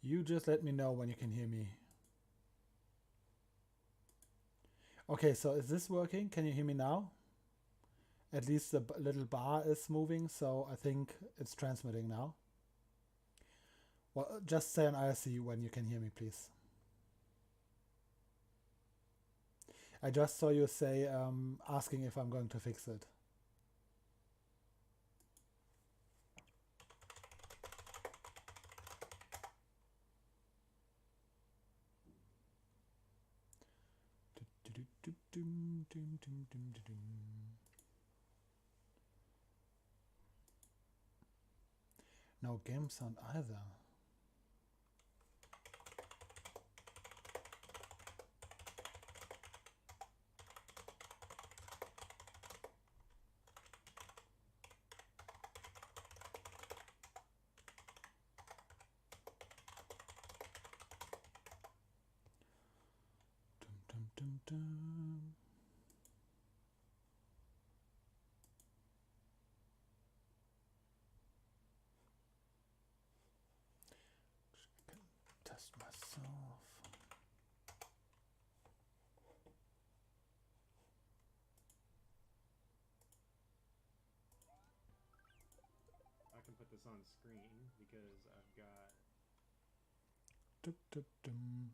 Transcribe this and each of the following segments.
You just let me know when you can hear me. Okay, so is this working? Can you hear me now? At least the little bar is moving, so I think it's transmitting now. Well, just say an IRC when you can hear me, please. I just saw you say asking if I'm going to fix it. No game sound either. Dum, dum. Test myself. I can put this on screen because I've got. Dum, dum, dum.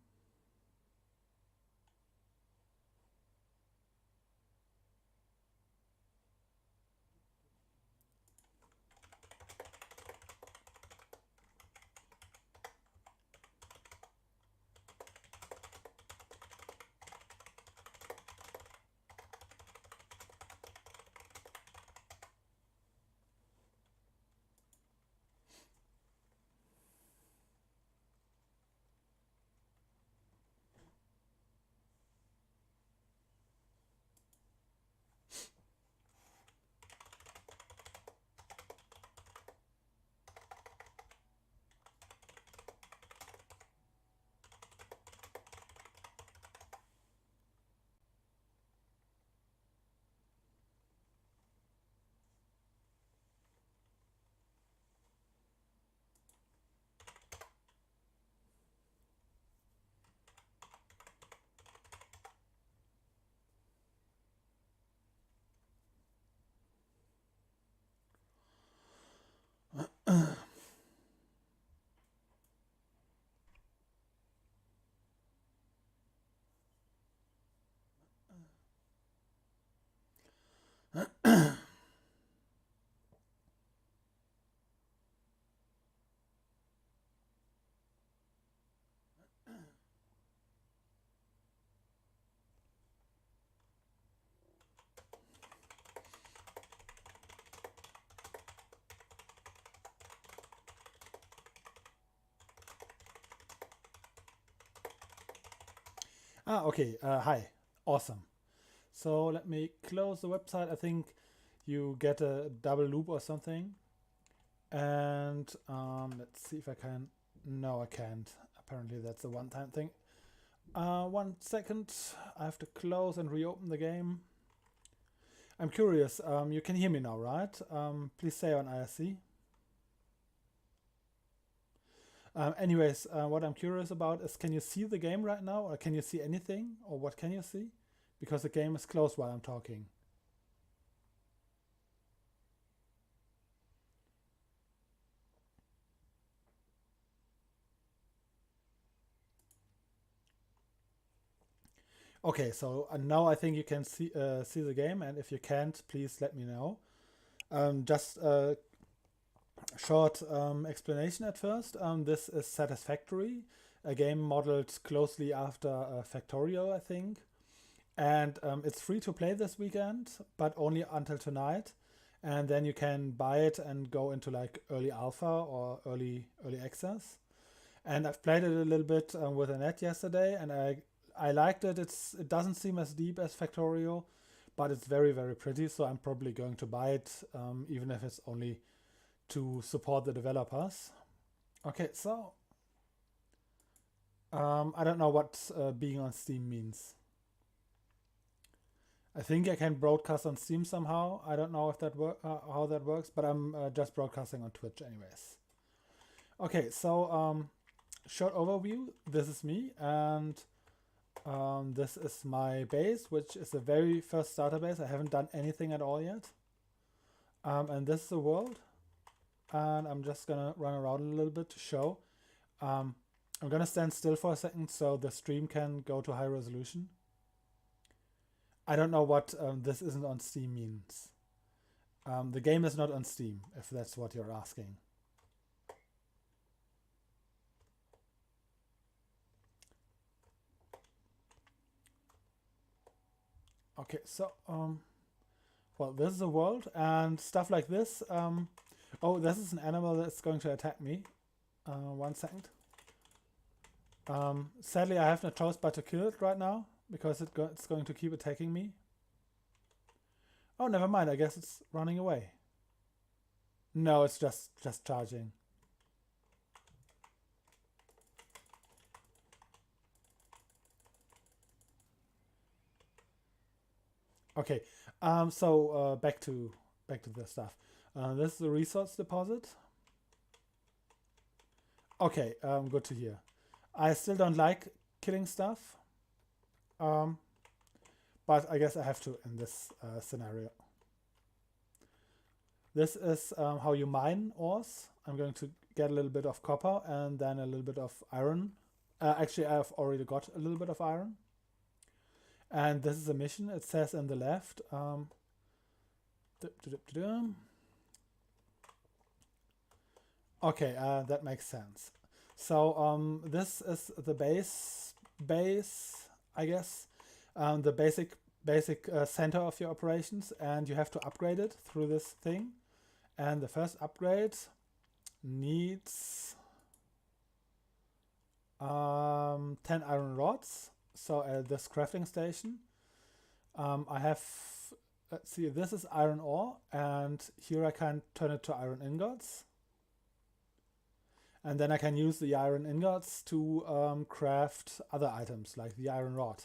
Okay. Hi. Awesome. So let me close the website. I think you get a double loop or something. And let's see if I can. No, I can't. Apparently, that's a one-time thing. 1 second. I have to close and reopen the game. I'm curious. You can hear me now, right? Please say on IRC. Anyways, what I'm curious about is, can you see the game right now, or can you see anything, or what can you see? Because the game is closed while I'm talking. Okay, so now I think you can see the game, and if you can't, please let me know. Just a short explanation at first. This is Satisfactory, a game modeled closely after Factorio, I think. And it's free to play this weekend, but only until tonight. And then you can buy it and go into like early alpha or early access. And I've played it a little bit with Annette yesterday, and I liked it. It doesn't seem as deep as Factorio, but it's very pretty. So I'm probably going to buy it, even if it's only to support the developers. Okay, so I don't know what being on Steam means. I think I can broadcast on Steam somehow. I don't know if how that works, but I'm just broadcasting on Twitch anyways. Okay, so short overview. This is me, and this is my base, which is the very first starter base. I haven't done anything at all yet. And this is the world. And I'm just gonna run around a little bit to show. I'm gonna stand still for a second so the stream can go to high resolution. I don't know what this isn't on Steam means. The game is not on Steam, if that's what you're asking. Okay, so well, this is the world and stuff like this. Oh, this is an animal that's going to attack me. 1 second. Sadly, I have no choice but to kill it right now because it's going to keep attacking me. Oh, never mind. I guess it's running away. No, it's just charging. Okay. So back to the stuff. This is the resource deposit. Okay, good to hear. I still don't like killing stuff, but I guess I have to in this scenario. This is how you mine ores. I'm going to get a little bit of copper and then a little bit of iron. Actually, I've already got a little bit of iron. And this is a mission. It says on the left. Okay, that makes sense. So this is the base, I guess, the basic center of your operations, and you have to upgrade it through this thing. And the first upgrade needs 10 iron rods. So at this crafting station, I have, let's see, this is iron ore, and here I can turn it to iron ingots. And then I can use the iron ingots to craft other items like the iron rod.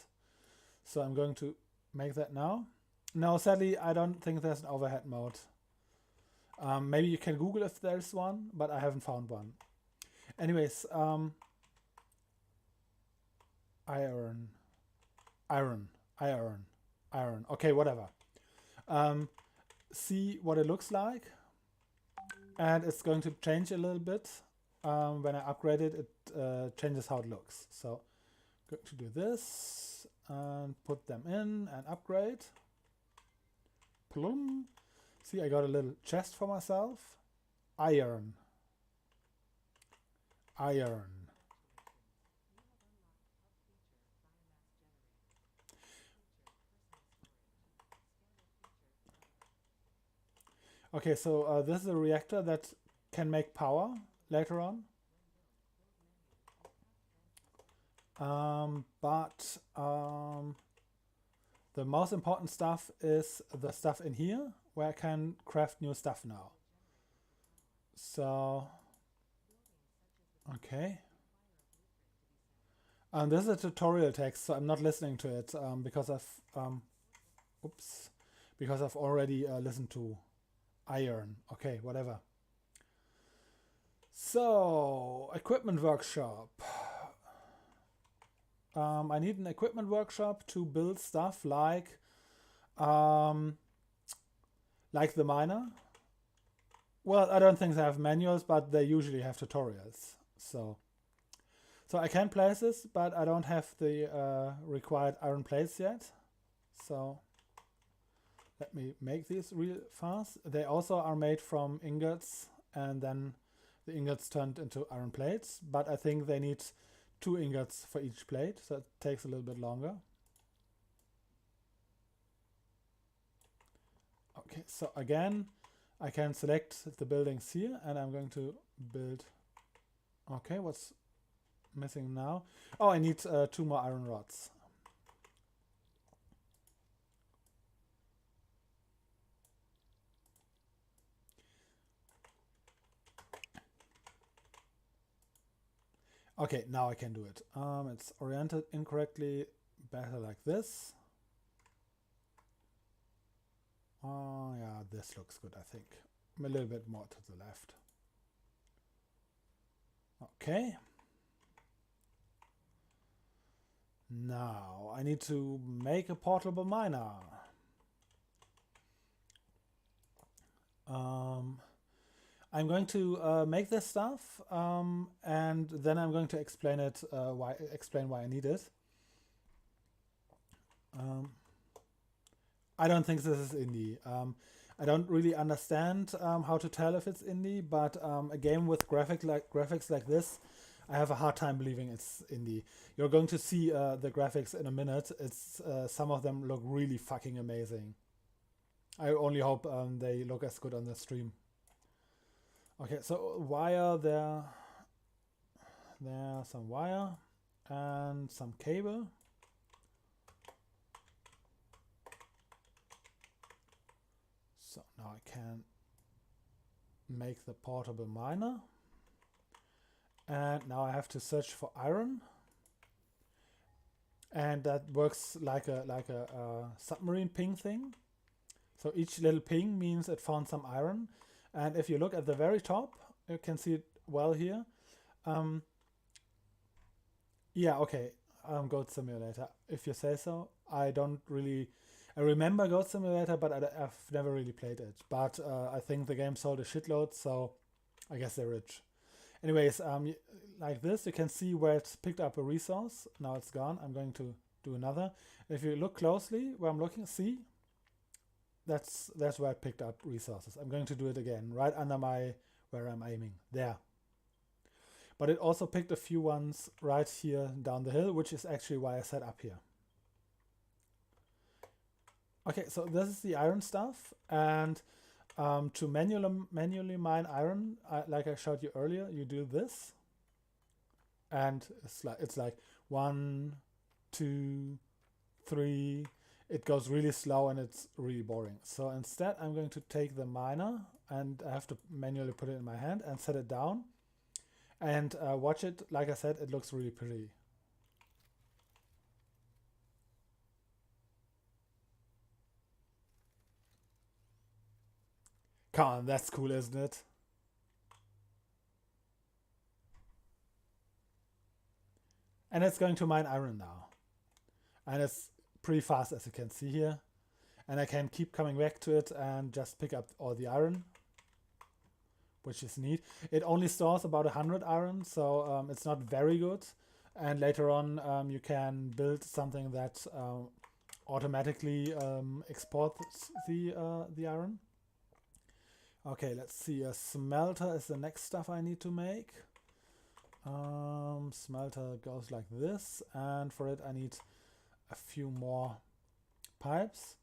So I'm going to make that now. No, sadly, I don't think there's an overhead mode. Maybe you can Google if there's one, but I haven't found one. Anyways, iron. Okay, whatever. See what it looks like. And it's going to change a little bit. When I upgrade it, it changes how it looks. So I'm going to do this and put them in and upgrade. Plum. See, I got a little chest for myself. Iron. Okay, so this is a reactor that can make power later on. But the most important stuff is the stuff in here, where I can craft new stuff now. So, okay. This is a tutorial text, so I'm not listening to it because I've already listened to iron. Okay, whatever. So, equipment workshop. I need an equipment workshop to build stuff like the miner. Well, I don't think they have manuals, but they usually have tutorials. So I can place this, but I don't have the required iron plates yet. So let me make these real fast. They also are made from ingots, and then the ingots turned into iron plates, but I think they need 2 ingots for each plate, so it takes a little bit longer. Okay, so again, I can select the buildings here, and I'm going to build. Okay, what's missing now? Oh, I need 2 more iron rods. Okay, now I can do it. It's oriented incorrectly. Better like this. Oh yeah, this looks good, I think. A little bit more to the left. Okay. Now I need to make a portable miner. I'm going to make this stuff, and then I'm going to explain why I need it. I don't think this is indie. I don't really understand how to tell if it's indie, but a game with graphics like this, I have a hard time believing it's indie. You're going to see the graphics in a minute. It's some of them look really fucking amazing. I only hope they look as good on the stream. Okay, so wire there's some wire and some cable. So now I can make the portable miner. And now I have to search for iron. And that works like a submarine ping thing. So each little ping means it found some iron. And if you look at the very top, you can see it well here. Yeah, okay, Goat Simulator, if you say so. I remember Goat Simulator, but I've never really played it. But I think the game sold a shitload, so I guess they're rich. Anyways, like this, you can see where it's picked up a resource. Now it's gone. I'm going to do another. If you look closely where I'm looking, see? That's where I picked up resources. I'm going to do it again, right under where I'm aiming. There. But it also picked a few ones right here down the hill, which is actually why I set up here. Okay, so this is the iron stuff. And to manually mine iron, like I showed you earlier, you do this. And it's like 1, 2, 3. It goes really slow and it's really boring. So instead, I'm going to take the miner and I have to manually put it in my hand and set it down. And watch it. Like I said, it looks really pretty. Come on, that's cool, isn't it? And it's going to mine iron now. And it's pretty fast, as you can see here. And I can keep coming back to it and just pick up all the iron, which is neat. It only stores about 100 iron, so it's not very good. And later on, you can build something that automatically exports the iron. Okay, let's see. A smelter is the next stuff I need to make. Smelter goes like this, and for it I need a few more pipes.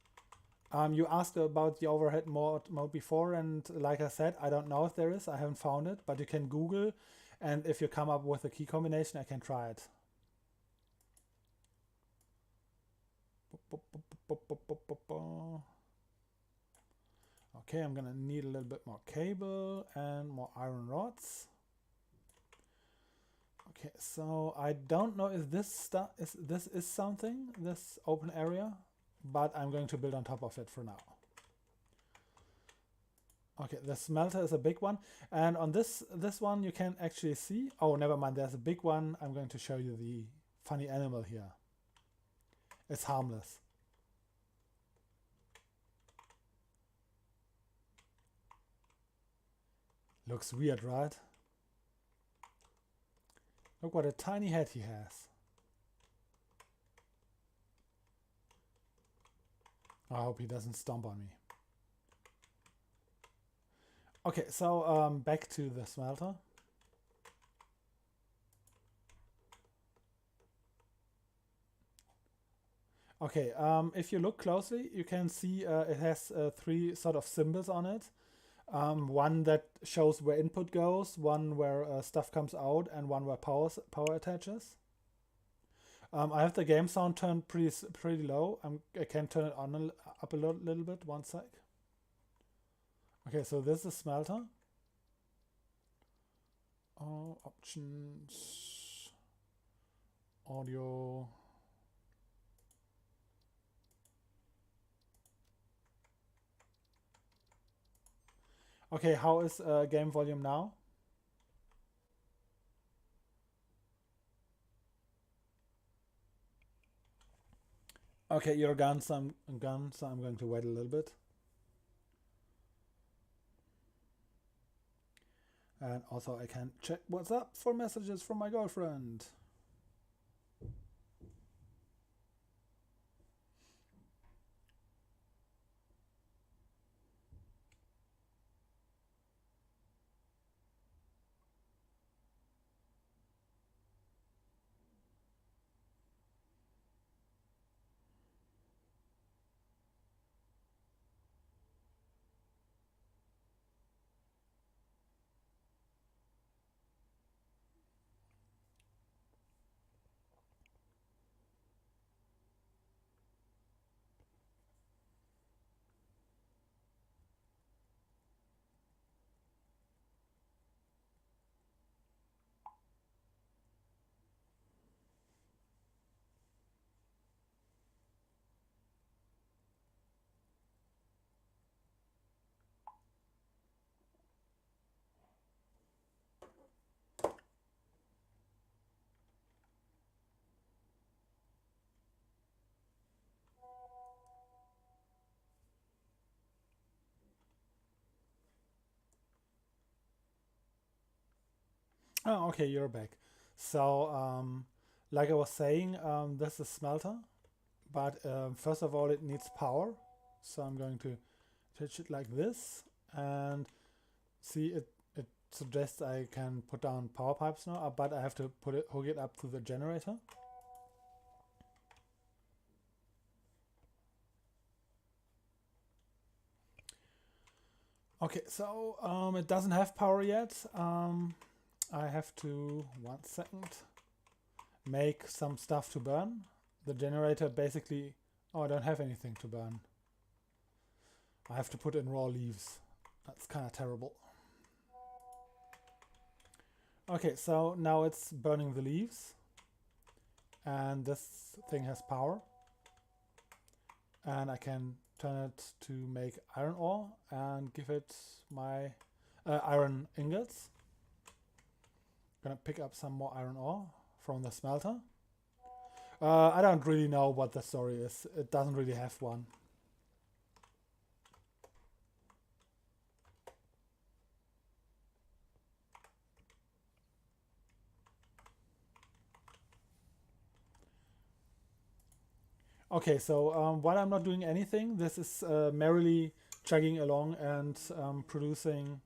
You asked about the overhead mode before, and like I said, I don't know if there is. I haven't found it, but you can Google, and if you come up with a key combination, I can try it. Okay, I'm gonna need a little bit more cable and more iron rods. Okay, so I don't know if this is something, this open area, but I'm going to build on top of it for now. Okay, the smelter is a big one, and on this one you can actually see, oh never mind, there's a big one. I'm going to show you the funny animal here. It's harmless. Looks weird, right? Look what a tiny head he has. I hope he doesn't stomp on me. Okay, so back to the smelter. Okay, if you look closely, you can see it has 3 sort of symbols on it. One that shows where input goes, one where stuff comes out, and one where power attaches. I have the game sound turned pretty low. I can turn it on up a little bit. One sec. Okay, so this is smelter. Options, audio. Okay, how is game volume now? Okay, you're gone, so I'm gone, so I'm going to wait a little bit. And also I can check what's up for messages from my girlfriend. Oh, okay, you're back. So, like I was saying, this is smelter, but first of all, it needs power. So I'm going to touch it like this, and see it suggests I can put down power pipes now, but I have to hook it up to the generator. Okay, so it doesn't have power yet. I have to, 1 second, make some stuff to burn. The generator basically, oh, I don't have anything to burn. I have to put in raw leaves. That's kind of terrible. Okay, so now it's burning the leaves. And this thing has power. And I can turn it to make iron ore and give it my iron ingots. Gonna pick up some more iron ore from the smelter. I don't really know what the story is. It doesn't really have one. Okay, so while I'm not doing anything, this is merrily chugging along and producing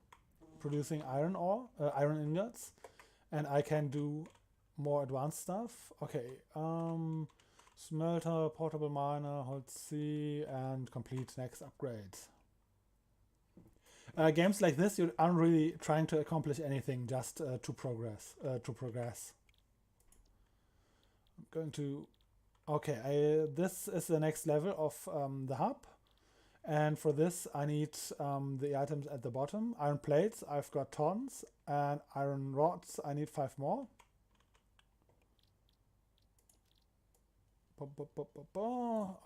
iron ore, iron ingots, and I can do more advanced stuff. Okay, smelter, portable miner, hold C, and complete next upgrade. Games like this, you aren't really trying to accomplish anything, just to progress. I'm going to. Okay, this is the next level of the hub. And for this, I need the items at the bottom. Iron plates, I've got tons. And iron rods, I need 5 more.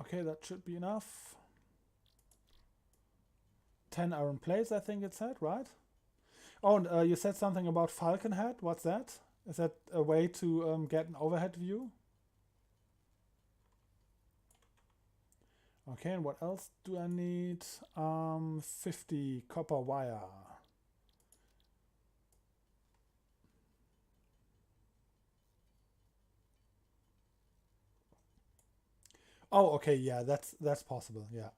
Okay, that should be enough. 10 iron plates, I think it said, right? Oh, and you said something about falcon head. What's that? Is that a way to get an overhead view? Okay, and what else do I need? 50 copper wire. Oh, okay, yeah, that's possible, yeah.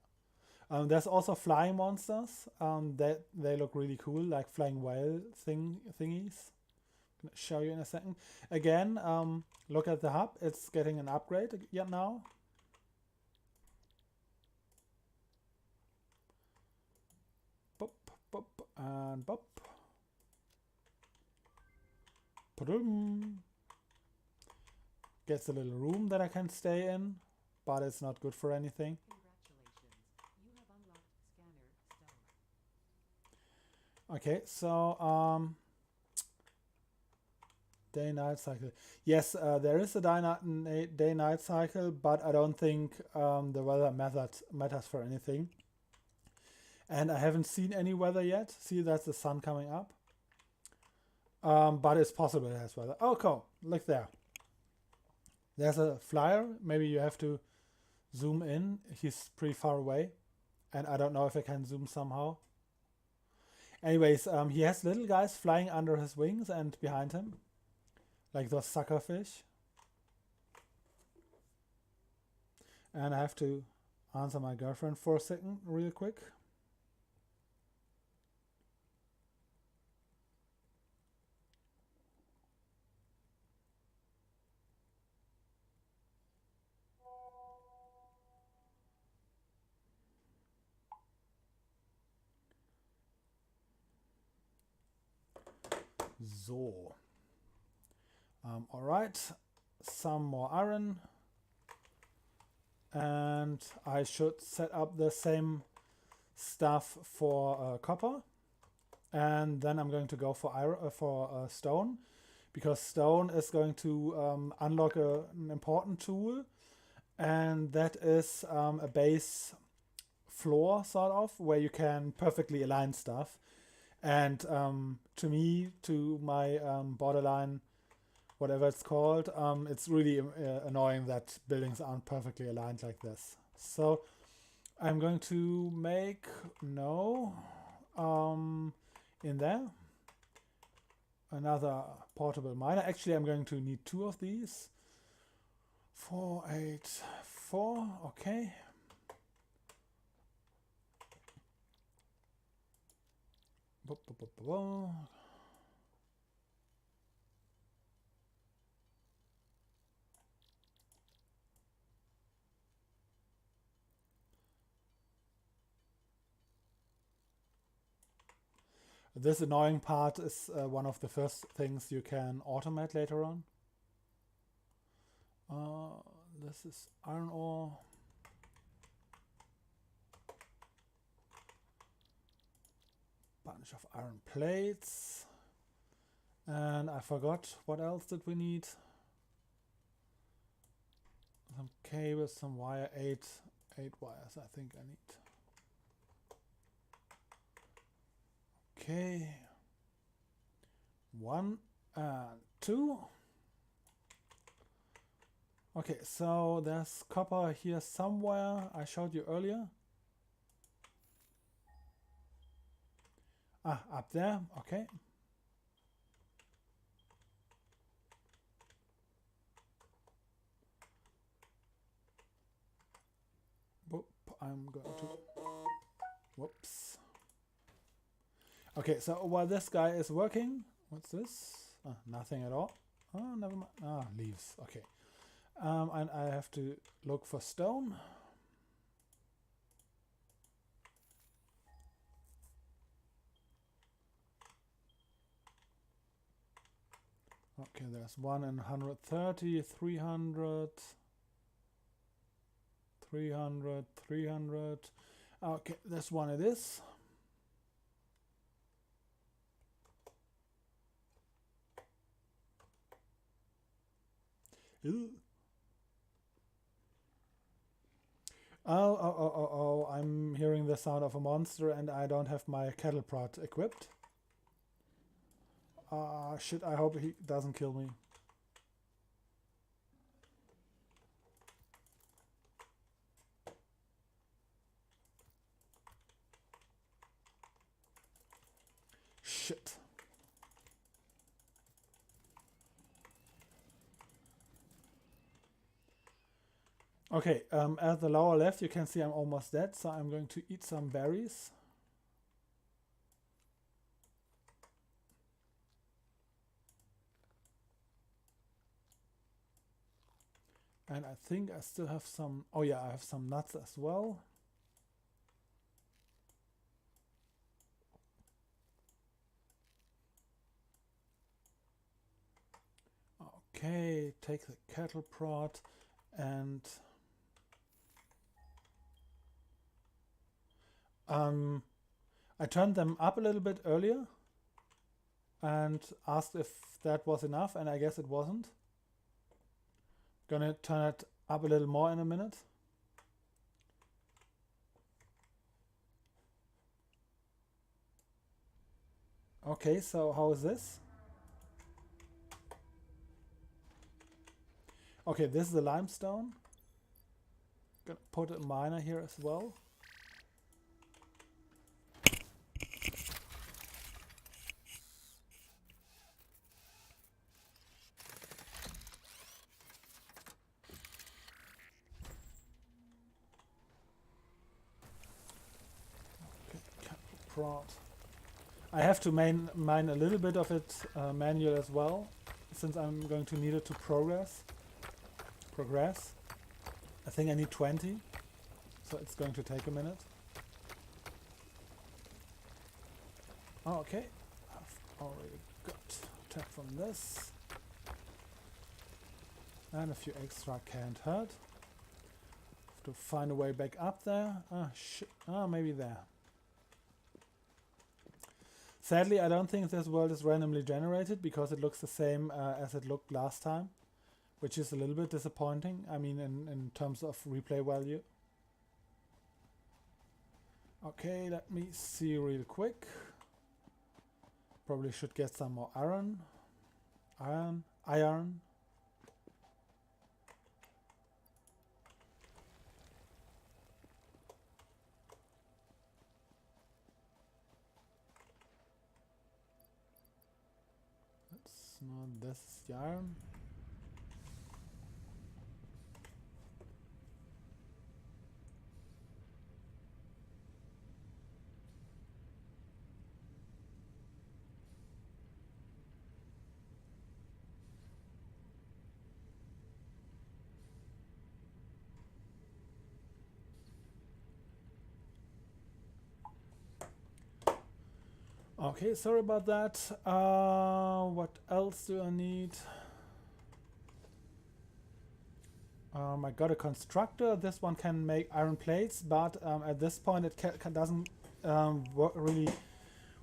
There's also flying monsters. That they look really cool, like flying whale thingies. Gonna show you in a second. Again, look at the hub. It's getting an upgrade yet now. Bop, bop, and bop. Padum. Gets a little room that I can stay in, but it's not good for anything. Okay, so day-night cycle. Yes, there is a day-night cycle, but I don't think the weather matters for anything. And I haven't seen any weather yet. See, that's the sun coming up. But it's possible it has weather. Oh, cool. Look there. There's a flyer. Maybe you have to zoom in. He's pretty far away, and I don't know if I can zoom somehow. Anyways, he has little guys flying under his wings and behind him, like those sucker fish. And I have to answer my girlfriend for a second, real quick. So, all right, some more iron, and I should set up the same stuff for copper, and then I'm going to go for iron for stone, because stone is going to unlock an important tool, and that is a base floor sort of where you can perfectly align stuff. And to my borderline, whatever it's called, it's really annoying that buildings aren't perfectly aligned like this. So I'm going to make in there another portable miner. Actually, I'm going to need 2 of these. 4, 8, 4. Okay. This annoying part is one of the first things you can automate later on. This is iron ore. Bunch of iron plates. And I forgot, what else did we need? Some cables, some wire, 8 wires I think I need. Okay, 1 and 2. Okay, so there's copper here somewhere. I showed you earlier. Up there. Okay. I'm going to. Whoops. Okay, so while this guy is working, what's this? Nothing at all. Oh, never mind. Leaves. Okay. And I have to look for stone. Okay, there's 1 in 130, 300, 300, 300. Okay, this one it is. Ew. Oh, I'm hearing the sound of a monster and I don't have my cattle prod equipped. Shit, I hope he doesn't kill me. Shit. Okay, at the lower left you can see I'm almost dead, so I'm going to eat some berries. And I think I still have some, oh yeah, I have some nuts as well. Okay, take the cattle prod and I turned them up a little bit earlier and asked if that was enough, and I guess it wasn't. Gonna turn it up a little more in a minute. Okay, so how is this? Okay, this is the limestone. Gonna put a miner here as well. Prod. I have to mine a little bit of it manual as well, since I'm going to need it to progress. I think I need 20, so it's going to take a minute. Oh, okay, I've already got 10 from this. And a few extra can't hurt. Have to find a way back up there. Ah, shit. Ah, maybe there. Sadly, I don't think this world is randomly generated because it looks the same as it looked last time, which is a little bit disappointing. I mean, in terms of replay value. Okay, let me see real quick. Probably should get some more iron. Iron. No, this is the iron. Okay, sorry about that. What else do I need? I got a constructor. This one can make iron plates, but at this point it doesn't really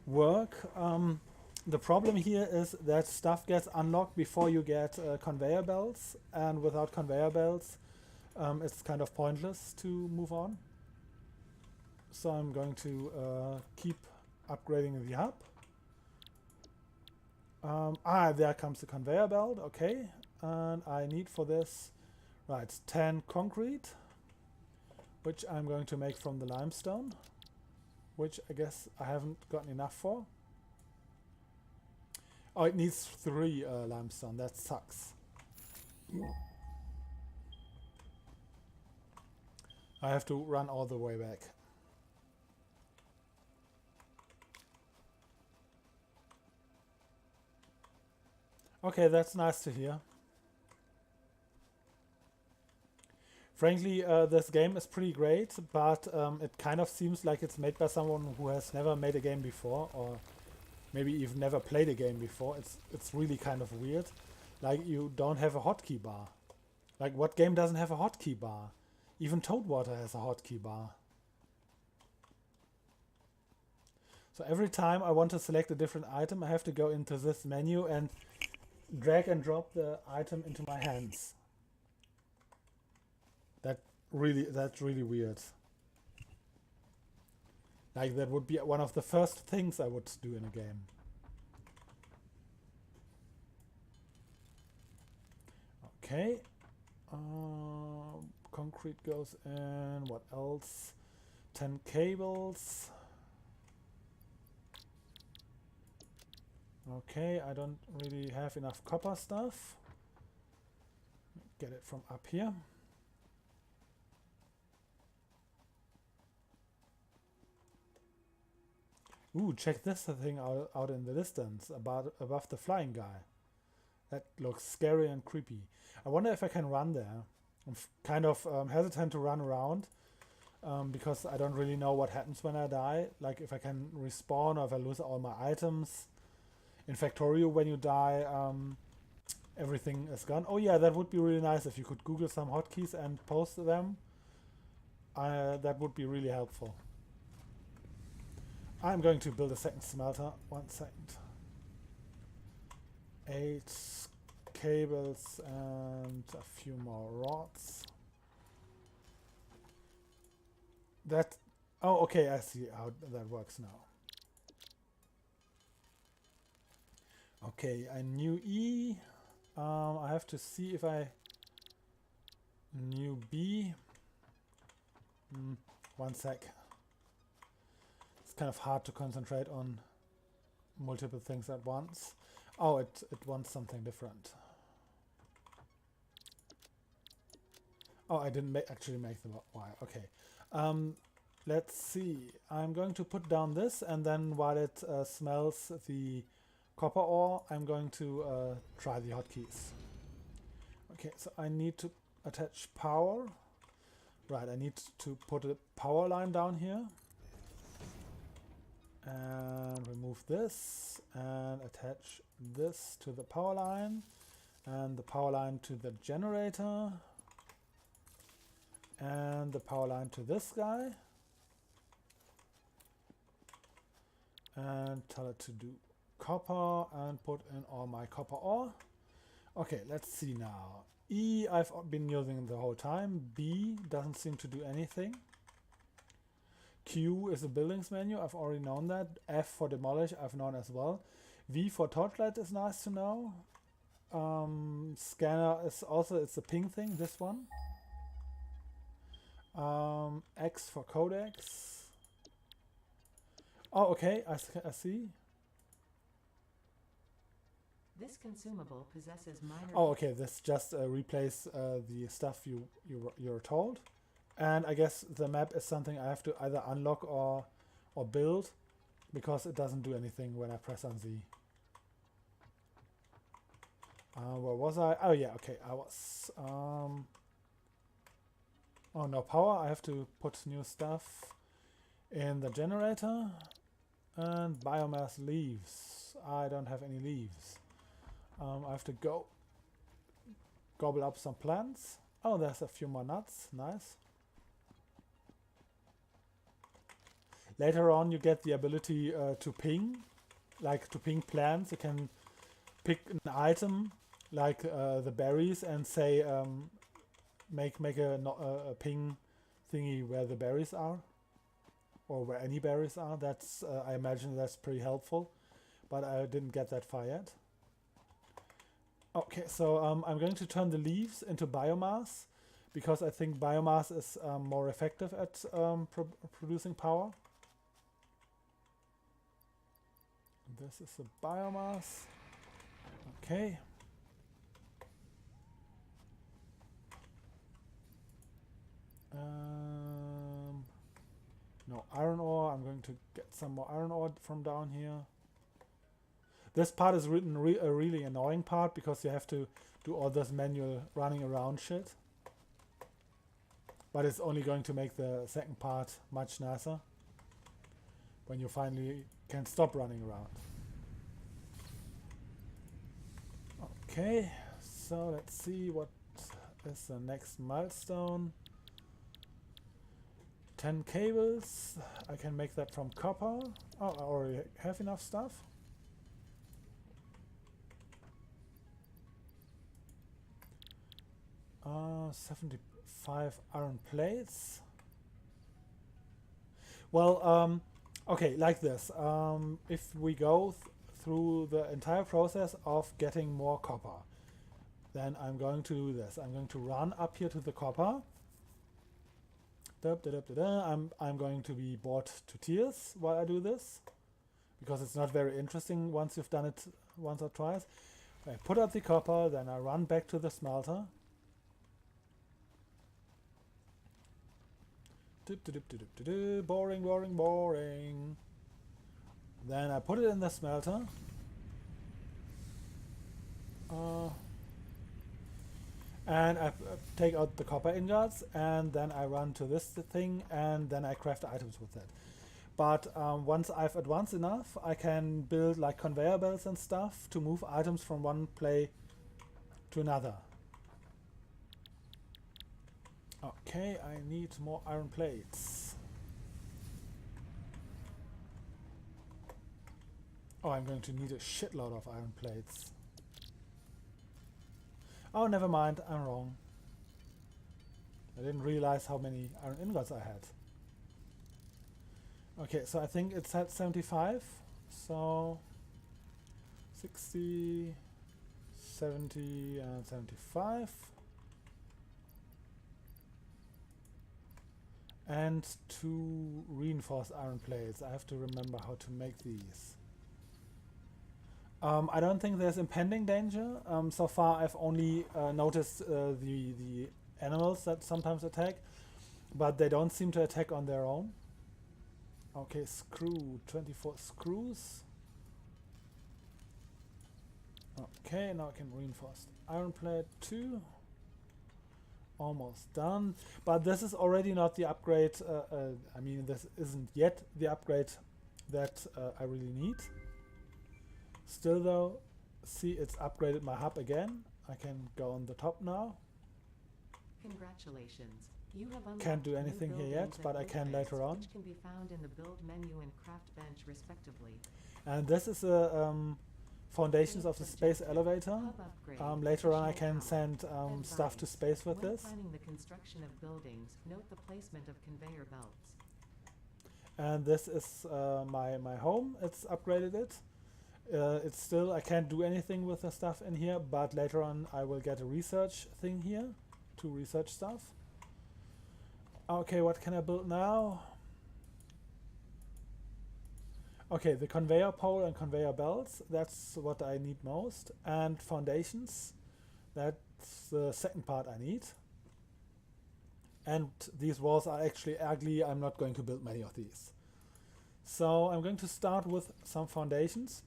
work. The problem here is that stuff gets unlocked before you get conveyor belts, and without conveyor belts it's kind of pointless to move on. So I'm going to keep upgrading the hub. There comes the conveyor belt. Okay, and I need for this, right, 10 concrete, which I'm going to make from the limestone, which I guess I haven't gotten enough for. Oh, it needs 3 limestone. That sucks. I have to run all the way back. Okay, that's nice to hear. Frankly, this game is pretty great, but it kind of seems like it's made by someone who has never made a game before, or maybe even never played a game before. It's really kind of weird. Like, you don't have a hotkey bar. Like, what game doesn't have a hotkey bar? Even Toadwater has a hotkey bar. So every time I want to select a different item, I have to go into this menu and drag and drop the item into my hands. That's really weird. Like, that would be one of the first things I would do in a game. Okay. Concrete goes in. What else? 10 cables. Okay, I don't really have enough copper stuff. Get it from up here. Ooh, check this thing out in the distance, above the flying guy. That looks scary and creepy. I wonder if I can run there. I'm kind of hesitant to run around because I don't really know what happens when I die. Like, if I can respawn or if I lose all my items. In Factorio, when you die, everything is gone. Oh yeah, that would be really nice if you could Google some hotkeys and post them. That would be really helpful. I'm going to build a second smelter. 1 second. 8 cables and a few more rods. Oh, okay, I see how that works now. Okay, I knew E. I have to see if I knew B. One sec. It's kind of hard to concentrate on multiple things at once. Oh, it wants something different. Oh, I didn't actually make the wire. Okay. Let's see. I'm going to put down this, and then while it smells the copper ore, I'm going to try the hotkeys. Okay, so I need to attach power. Right, I need to put a power line down here. And remove this and attach this to the power line and the power line to the generator and the power line to this guy, and tell it to do copper and put in all my copper ore. Okay, let's see now. E I've been using the whole time. B doesn't seem to do anything. Q is the buildings menu, I've already known that. F for demolish, I've known as well. V for torchlight is nice to know. Scanner is also, it's a ping thing, this one. X for codex. Oh, okay, I see. This consumable possesses minor... Oh, okay, this just replace the stuff you're told. And I guess the map is something I have to either unlock or build, because it doesn't do anything when I press on Z. Where was I? Oh yeah, okay, I was... oh, no power. I have to put new stuff in the generator. And biomass leaves. I don't have any leaves. I have to gobble up some plants. Oh, there's a few more nuts. Nice. Later on, you get the ability to ping, like to ping plants. You can pick an item, like the berries, and say make a ping thingy where the berries are, or where any berries are. That's I imagine that's pretty helpful, but I didn't get that far yet. Okay, so I'm going to turn the leaves into biomass, because I think biomass is more effective at producing power. This is the biomass. Okay. No iron ore. I'm going to get some more iron ore from down here. This part is a really annoying part, because you have to do all this manual running around shit. But it's only going to make the second part much nicer when you finally can stop running around. Okay, so let's see what is the next milestone. 10 cables. I can make that from copper. Oh, I already have enough stuff. Uh, 75 iron plates. Well, okay, like this. If we go through the entire process of getting more copper, then I'm going to do this. I'm going to run up here to the copper. I'm going to be bored to tears while I do this, because it's not very interesting once you've done it once or twice. I put up the copper, then I run back to the smelter. Boring, boring, boring. Then I put it in the smelter. And I take out the copper ingots, and then I run to this thing, and then I craft items with it. But once I've advanced enough, I can build like conveyor belts and stuff to move items from one play to another. Okay, I need more iron plates. Oh, I'm going to need a shitload of iron plates. Oh, never mind, I'm wrong. I didn't realize how many iron ingots I had. Okay, so I think it's at 75. So 60, 70, and 75. And 2 reinforced iron plates. I have to remember how to make these. I don't think there's impending danger. So far I've only noticed the animals that sometimes attack, but they don't seem to attack on their own. Okay, screw, 24 screws. Okay, now I can reinforce iron plate 2. Almost done. But this is already not the upgrade. I mean, this isn't yet the upgrade that I really need. Still though, see, it's upgraded my hub again. I can go on the top now. Congratulations. You have unlocked Can't do new anything here buildings yet, and but I can blueprints, later on. which can be found in the build menu and craft bench respectively. And this is a foundations of the space elevator. Hub upgrade, Later on I additional can power. send stuff to Advice. space with When this. planning the construction of buildings, note the placement of conveyor belts. And this is my home. It's upgraded it. It's still, I can't do anything with the stuff in here, but later on I will get a research thing here to research stuff. Okay, what can I build now? Okay, the conveyor pole and conveyor belts, that's what I need most. And foundations, that's the second part I need. And these walls are actually ugly. I'm not going to build many of these. So I'm going to start with some foundations,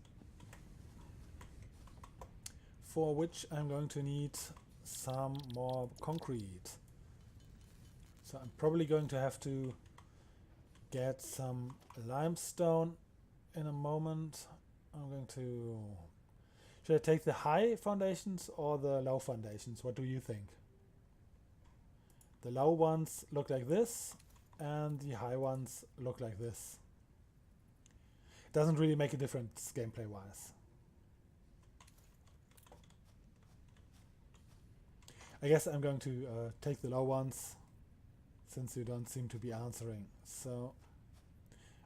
for which I'm going to need some more concrete. So I'm probably going to have to get some limestone in a moment. I'm going to... Should I take the high foundations or the low foundations? What do you think? The low ones look like this, and the high ones look like this. Doesn't really make a difference gameplay-wise. I guess I'm going to take the low ones, since you don't seem to be answering. So,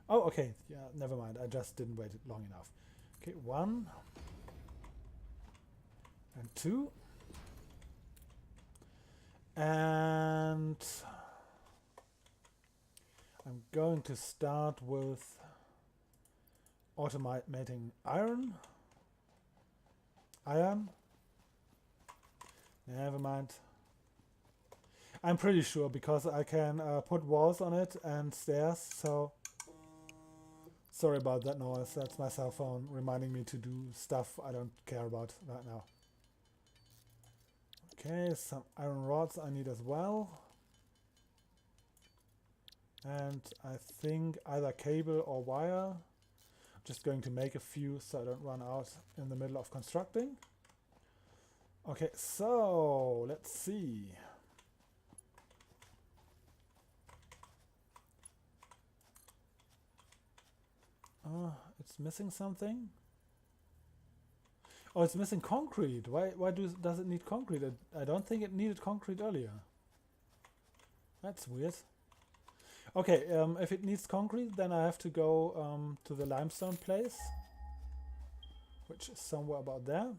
oh, okay, yeah, never mind. I just didn't wait long enough. Okay, 1 and 2. And I'm going to start with automating iron. Never mind. I'm pretty sure because I can put walls on it and stairs, so sorry about that noise. That's my cell phone reminding me to do stuff I don't care about right now. Okay, some iron rods I need as well. And I think either cable or wire. I'm just going to make a few so I don't run out in the middle of constructing. Okay, so let's see. It's missing something. Oh, it's missing concrete. Why does it need concrete? I don't think it needed concrete earlier. That's weird. Okay, if it needs concrete, then I have to go to the limestone place, which is somewhere about there.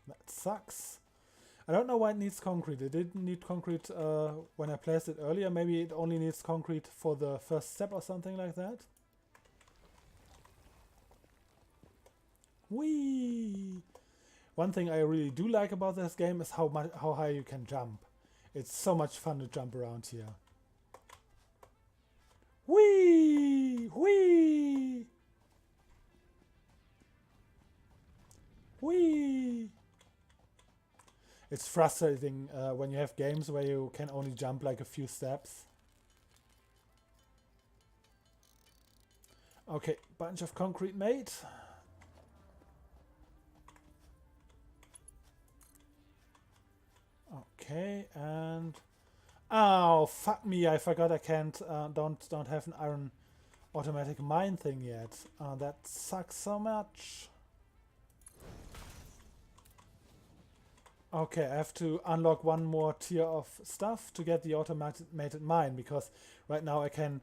That sucks. I don't know why it needs concrete. It didn't need concrete when I placed it earlier. Maybe it only needs concrete for the first step or something like that. Whee! One thing I really do like about this game is how high you can jump. It's so much fun to jump around here. Whee! Whee! Whee! It's frustrating when you have games where you can only jump like a few steps. Okay, bunch of concrete made. Okay, and oh fuck me! I forgot I can't don't have an iron automatic mine thing yet. That sucks so much. Okay, I have to unlock one more tier of stuff to get the automated mine, because right now I can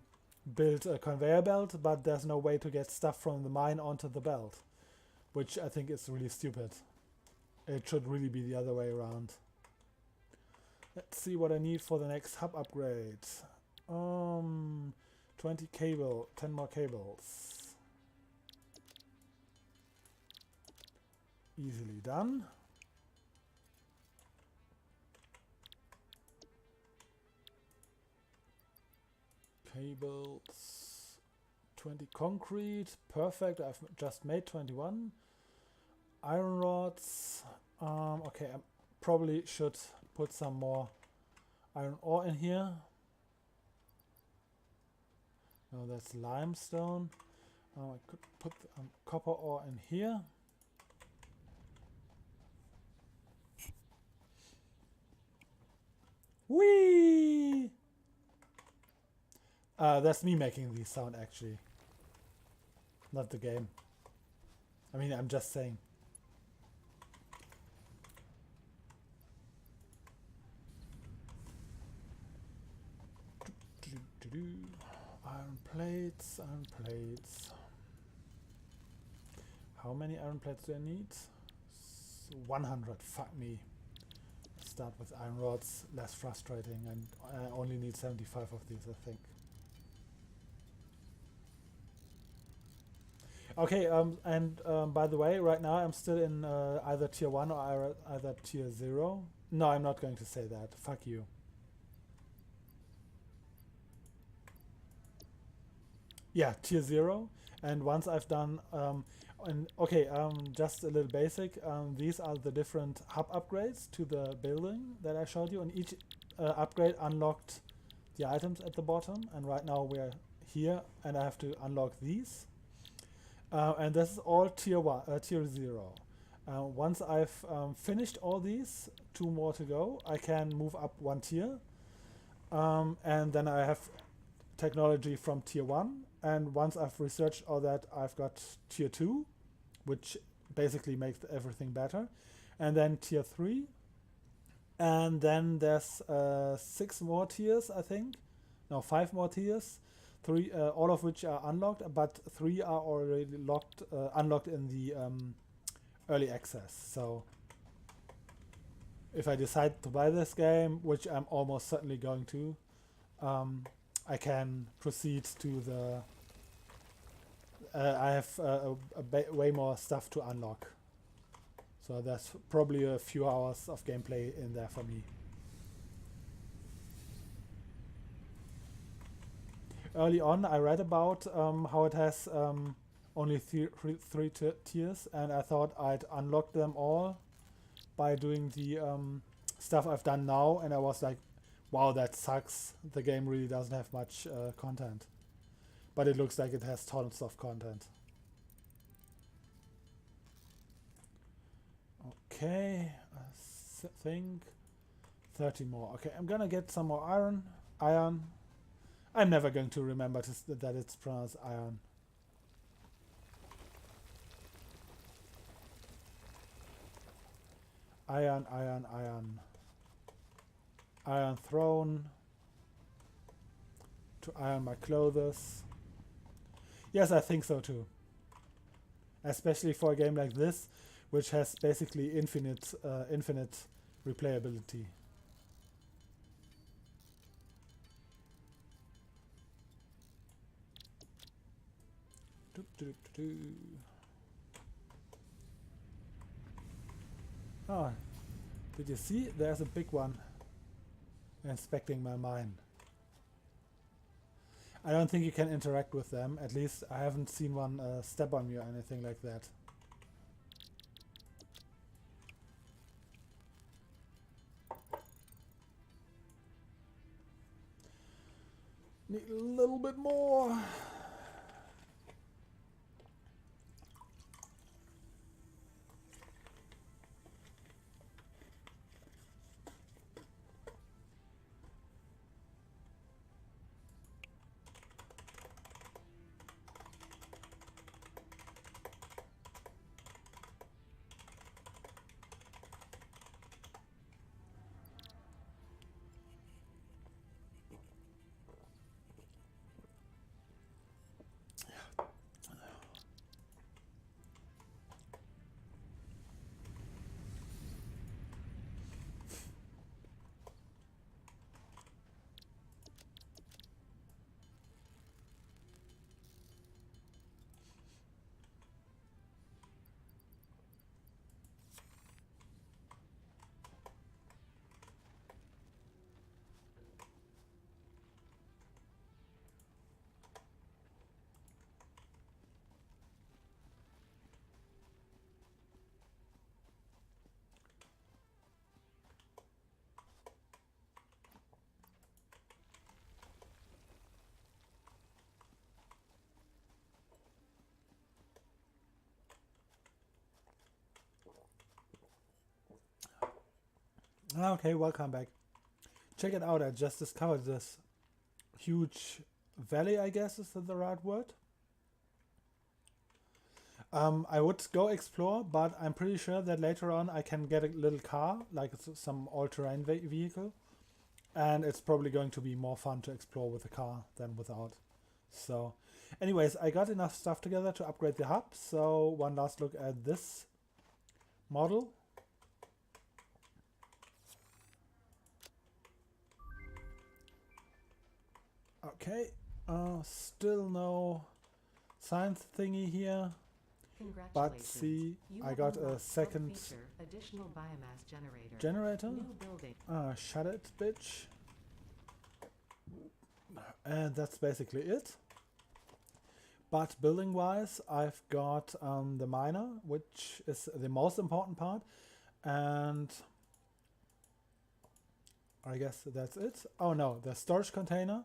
build a conveyor belt, but there's no way to get stuff from the mine onto the belt, which I think is really stupid. It should really be the other way around. Let's see what I need for the next hub upgrade. 20 cable, 10 more cables. Easily done. Cables, 20 concrete, perfect. I've just made 21. Iron rods. Okay, I probably should put some more iron ore in here. No, that's limestone. I could put copper ore in here. Whee! That's me making the sound actually, not the game. I mean, I'm just saying. Iron plates, iron plates. How many iron plates do I need? 100, fuck me. Start with iron rods, less frustrating, and I only need 75 of these, I think. Okay, by the way, right now I'm still in either tier 1 or either tier 0. No, I'm not going to say that. Fuck you. Yeah, tier 0. And once I've done... just a little basic. These are the different hub upgrades to the building that I showed you. And each upgrade unlocked the items at the bottom. And right now we're here, and I have to unlock these. And this is all tier 0. Once I've finished all these, 2 more to go, I can move up 1 tier. And then I have technology from tier 1. And once I've researched all that, I've got tier 2, which basically makes everything better. And then tier 3. And then there's 6 more tiers, I think. No, 5 more tiers. 3, all of which are unlocked, but 3 are already unlocked in the early access. So if I decide to buy this game, which I'm almost certainly going to, I can proceed to the... I have way more stuff to unlock. So there's probably a few hours of gameplay in there for me. Early on, I read about how it has only three tiers, and I thought I'd unlock them all by doing the stuff I've done now, and I was like, wow, that sucks. The game really doesn't have much content. But it looks like it has tons of content. Okay, I think 30 more. Okay, I'm gonna get some more iron. I'm never going to remember that it's pronounced iron. Iron. Iron throne. To iron my clothes. Yes, I think so too. Especially for a game like this, which has basically infinite replayability. Oh, did you see? There's a big one inspecting my mine. I don't think you can interact with them. At least I haven't seen one step on me or anything like that. Need a little bit more. Okay, welcome back. Check it out, I just discovered this huge valley, I guess is the right word. I would go explore, but I'm pretty sure that later on I can get a little car, like some all-terrain vehicle, and it's probably going to be more fun to explore with a car than without. So, anyways, I got enough stuff together to upgrade the hub, so one last look at this model. Okay, still no science thingy here. But see, You I have got a unlocked second feature, additional biomass generator. generator. New building. Shut it, bitch. And that's basically it. But building wise, I've got the miner, which is the most important part. And I guess that's it. Oh no, the storage container,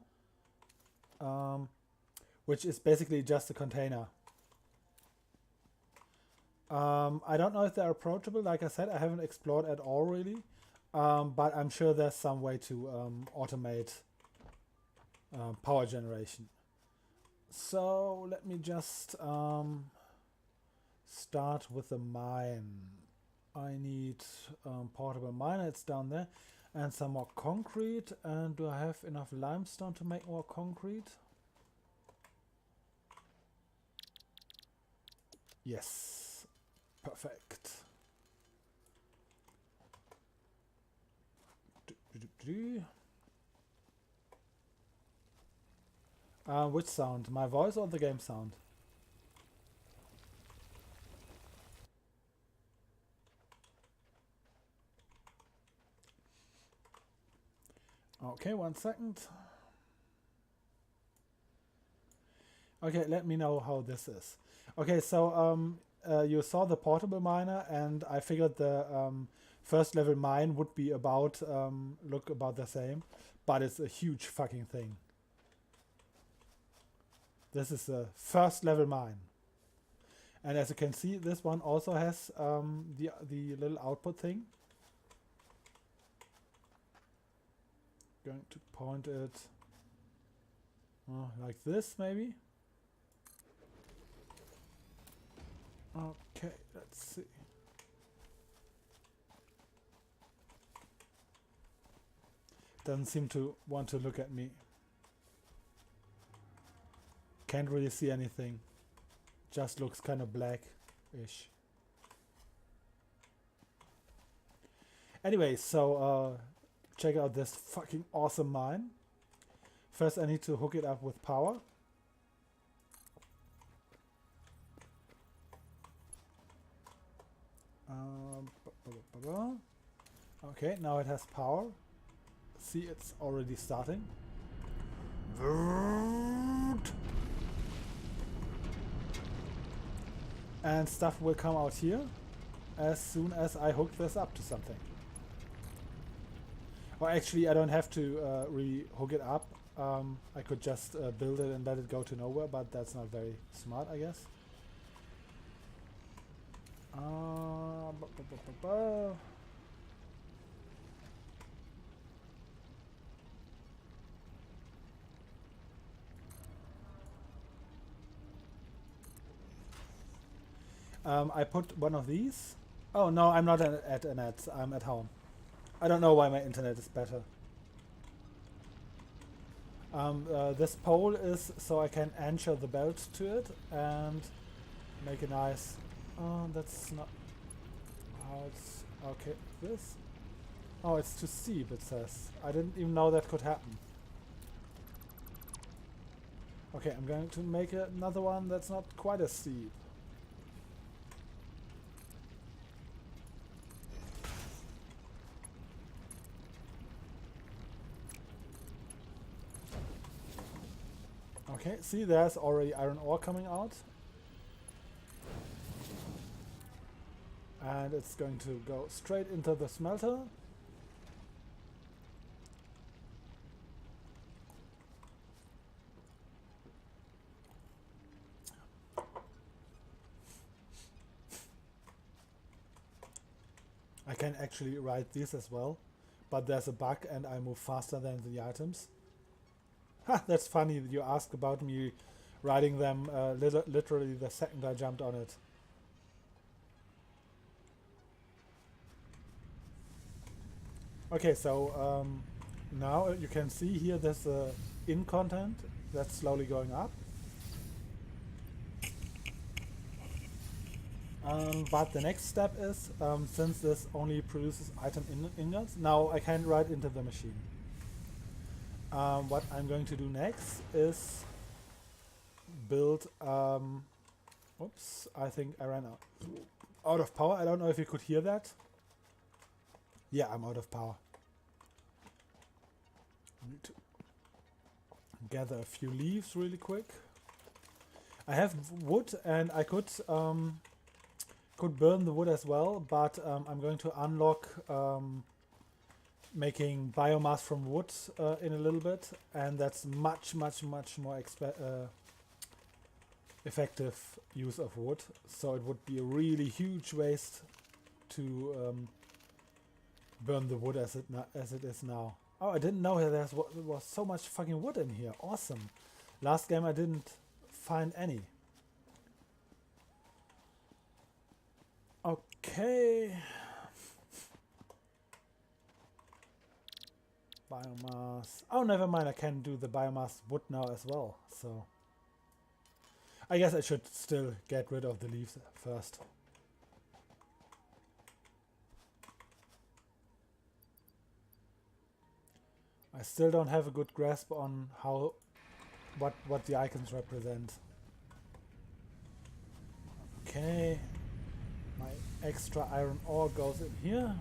which is basically just a container. I don't know if they're approachable. Like I said, I haven't explored at all really, but I'm sure there's some way to automate power generation. So let me just start with the mine. I need portable miner, it's down there, and some more concrete. And do I have enough limestone to make more concrete? Yes, perfect. Which sound? My voice or the game sound? Okay, 1 second. Okay, let me know how this is. Okay, so you saw the portable miner, and I figured the first level mine would be about look about the same, but it's a huge fucking thing. This is the first level mine, and as you can see, this one also has the little output thing. Going to point it like this, maybe. Okay, let's see. Doesn't seem to want to look at me. Can't really see anything. Just looks kind of black-ish. Anyway, so check out this fucking awesome mine. First I need to hook it up with power. Okay, now it has power. See, it's already starting. And stuff will come out here as soon as I hook this up to something. Or actually, I don't have to re-hook it up. I could just build it and let it go to nowhere, but that's not very smart, I guess. I put one of these. Oh no, I'm not at a net. I'm at home. I don't know why my internet is better. This pole is so I can anchor the belt to it and make a nice. Oh, that's not how it's okay. This. Oh, it's too steep. It says. I didn't even know that could happen. Okay, I'm going to make another one that's not quite as steep. Okay, see, there's already iron ore coming out. And it's going to go straight into the smelter. I can actually write this as well. but there's a bug and I move faster than the items. Ha, that's funny that you ask about me riding them literally the second I jumped on it. Okay, so now you can see here there's in content that's slowly going up. But the next step is, since this only produces item ingots, now I can write into the machine. What I'm going to do next is build, oops, I think I ran out of power. I don't know if you could hear that. Yeah, I'm out of power. I need to gather a few leaves really quick. I have wood and I could burn the wood as well, but I'm going to unlock making biomass from wood in a little bit, and that's much more effective use of wood. So it would be a really huge waste to burn the wood as it is now. Oh, I didn't know there was so much fucking wood in here. Awesome. Last game I didn't find any. Okay. Biomass. Oh, never mind. I can do the biomass wood now as well. So I guess I should still get rid of the leaves first. I still don't have a good grasp on what the icons represent. Okay. My extra iron ore goes in here.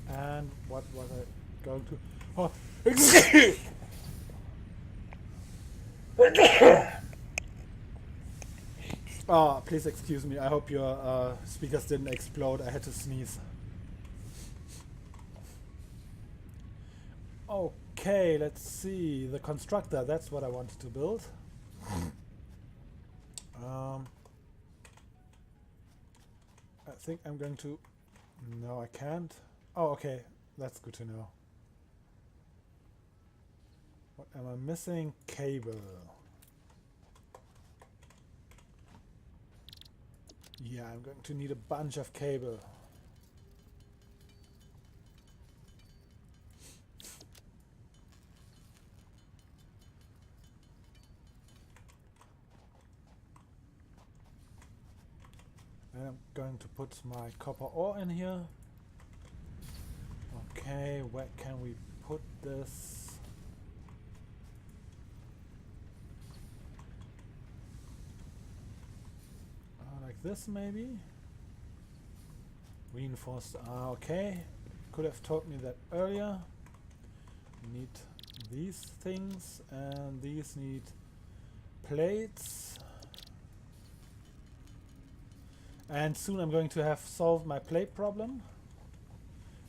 And what was I going to... Oh, oh, please excuse me. I hope your speakers didn't explode. I had to sneeze. Okay, let's see. The constructor, that's what I wanted to build. I think I'm going to... No, I can't. Oh, okay. That's good to know. What am I missing? Cable. Yeah, I'm going to need a bunch of cable. And I'm going to put my copper ore in here. Okay, where can we put this? Like this maybe? Reinforced, okay. Could have told me that earlier. Need these things, and these need plates. And soon I'm going to have solved my plate problem,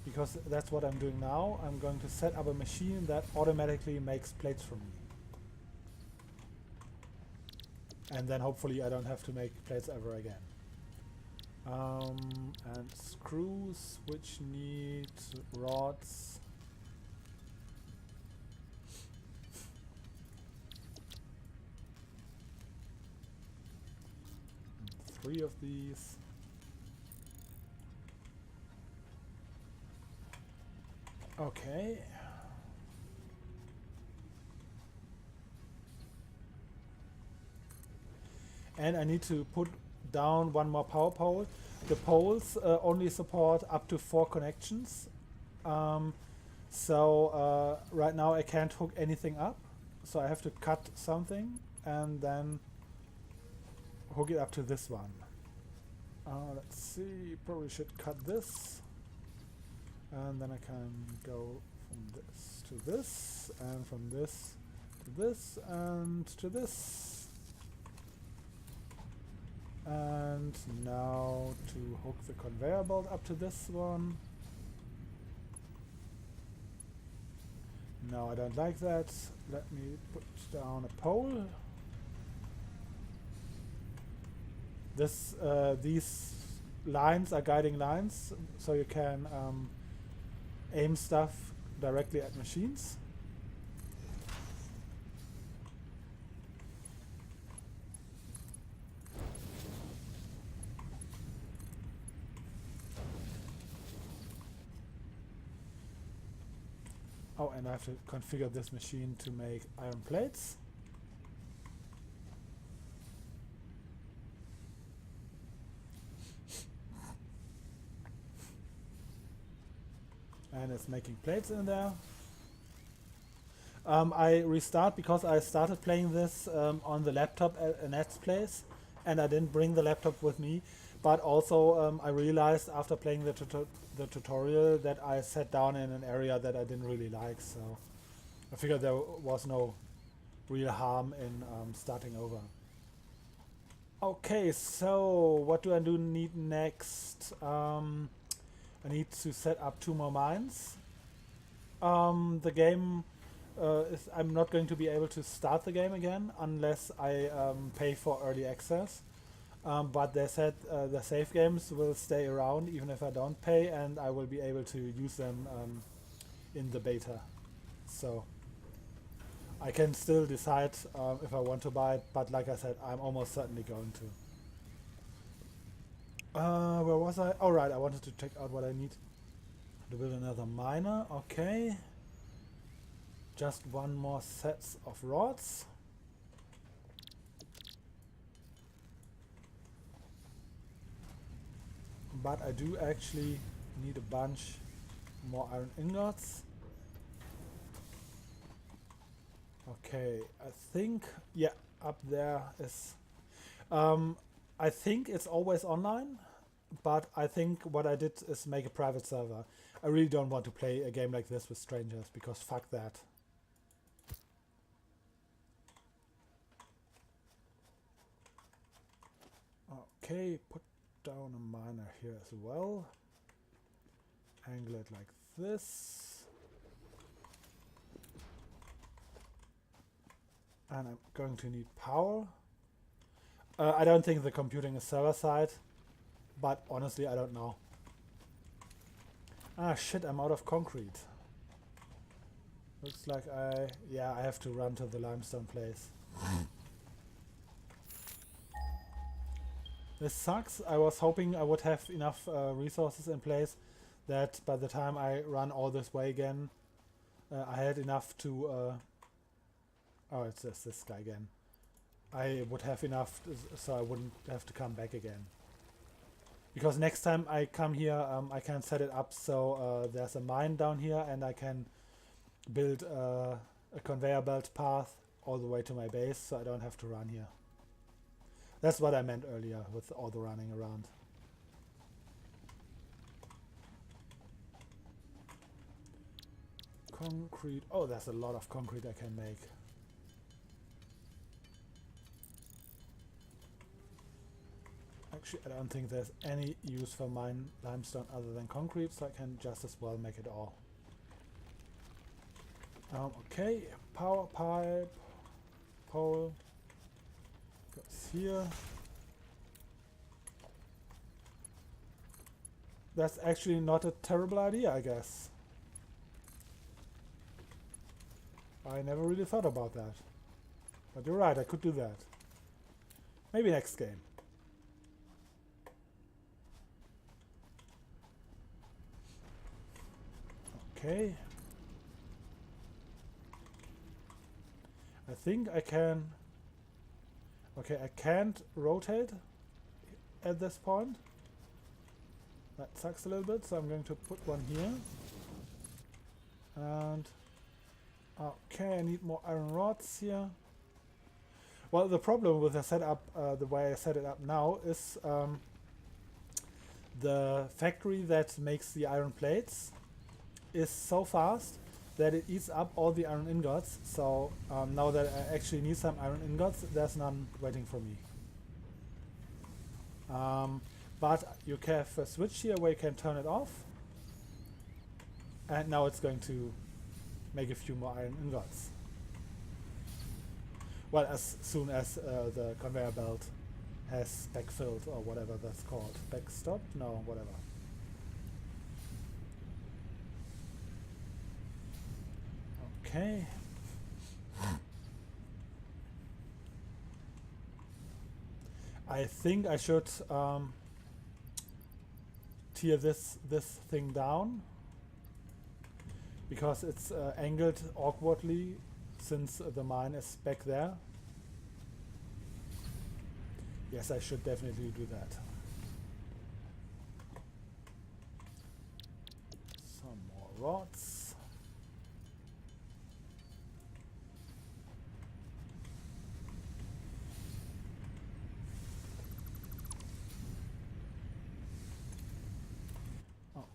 because that's what I'm doing now. I'm going to set up a machine that automatically makes plates for me. And then hopefully I don't have to make plates ever again. And screws, which need rods. And 3 of these. Okay. And I need to put down 1 more power pole. The poles only support up to 4 connections. So right now I can't hook anything up. So I have to cut something and then hook it up to this one. Let's see, probably should cut this. And then I can go from this to this, and from this to this, and to this. And now to hook the conveyor belt up to this one. No, I don't like that. Let me put down a pole. These lines are guiding lines, so you can aim stuff directly at machines. Oh, and I have to configure this machine to make iron plates. And it's making plates in there. I restart because I started playing this on the laptop at Annette's place, and I didn't bring the laptop with me. But also I realized after playing the tutorial that I sat down in an area that I didn't really like, so I figured there was no real harm in starting over. Okay, so what do I need next? I need to set up 2 more mines. The game I'm not going to be able to start the game again unless I pay for early access. But they said the save games will stay around even if I don't pay, and I will be able to use them in the beta. So I can still decide if I want to buy it, but like I said, I'm almost certainly going to. Where was I? Oh right, I wanted to check out what I need to build another miner. Okay. Just 1 more sets of rods. But I do actually need a bunch more iron ingots. Okay, I think, yeah, up there is... I think it's always online, but I think what I did is make a private server. I really don't want to play a game like this with strangers, because fuck that. Okay, put down a miner here as well. Angle it like this. And I'm going to need power. I don't think the computing is server-side, but honestly I don't know. Ah shit, I'm out of concrete. Looks like I have to run to the limestone place. This sucks. I was hoping I would have enough resources in place that by the time I run all this way again, I had enough to... oh, it's just this guy again. I would have enough so I wouldn't have to come back again. Because next time I come here, I can set it up so there's a mine down here and I can build a conveyor belt path all the way to my base so I don't have to run here. That's what I meant earlier with all the running around. Concrete. Oh, there's a lot of concrete I can make. Actually, I don't think there's any use for mine limestone other than concrete, so I can just as well make it all. Okay, power pipe, pole. Goes here. That's actually not a terrible idea, I guess. I never really thought about that. But you're right, I could do that. Maybe next game. Okay. I think I can... Okay, I can't rotate at this point. That sucks a little bit, so I'm going to put one here. And... okay, I need more iron rods here. Well, the problem with the setup, the way I set it up now, is the factory that makes the iron plates is so fast that it eats up all the iron ingots. So now that I actually need some iron ingots, there's none waiting for me. But you have a switch here where you can turn it off. And now it's going to make a few more iron ingots. Well, as soon as the conveyor belt has backfilled or whatever that's called. Backstop? No, whatever. Okay. I think I should tear this thing down because it's angled awkwardly since the mine is back there. Yes, I should definitely do that. Some more rods.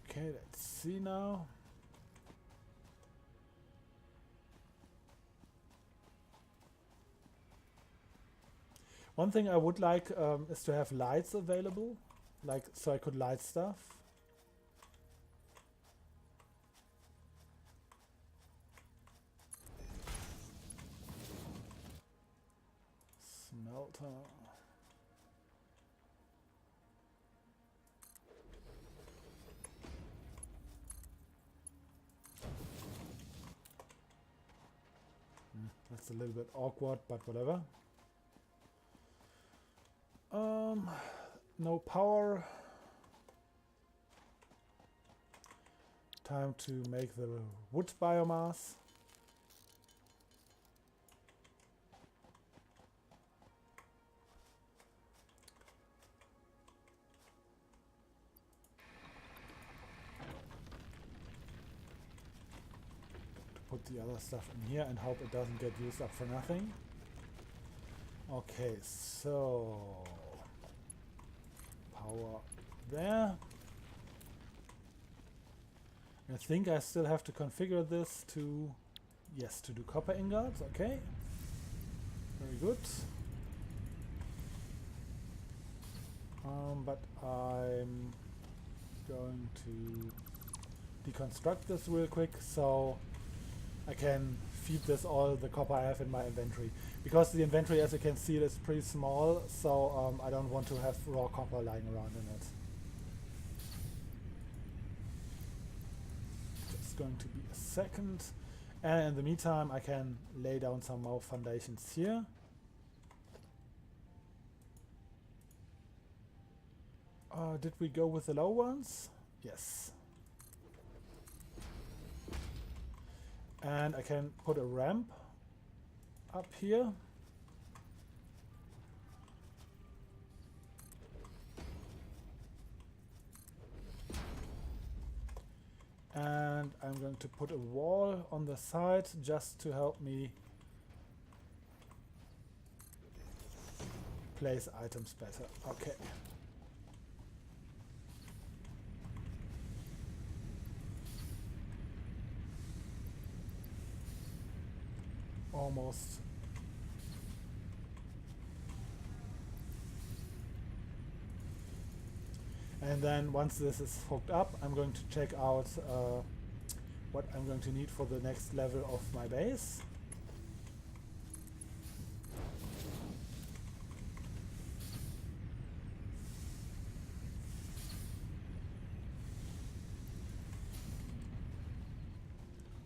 Okay, let's see now. One thing I would like is to have lights available, like so I could light stuff. Smelter. That's a little bit awkward, but whatever. No power. Time to make the wood biomass. Put the other stuff in here and hope it doesn't get used up for nothing. Okay, so power there. I think I still have to configure this to, yes, to do copper ingots. Okay, very good. But I'm going to deconstruct this real quick so I can feed this all the copper I have in my inventory. Because the inventory, as you can see, is pretty small, so I don't want to have raw copper lying around in it. Just going to be a second. And in the meantime, I can lay down some more foundations here. Did we go with the low ones? Yes. And I can put a ramp up here. And I'm going to put a wall on the side just to help me place items better. Okay. Almost. And then once this is hooked up, I'm going to check out what I'm going to need for the next level of my base.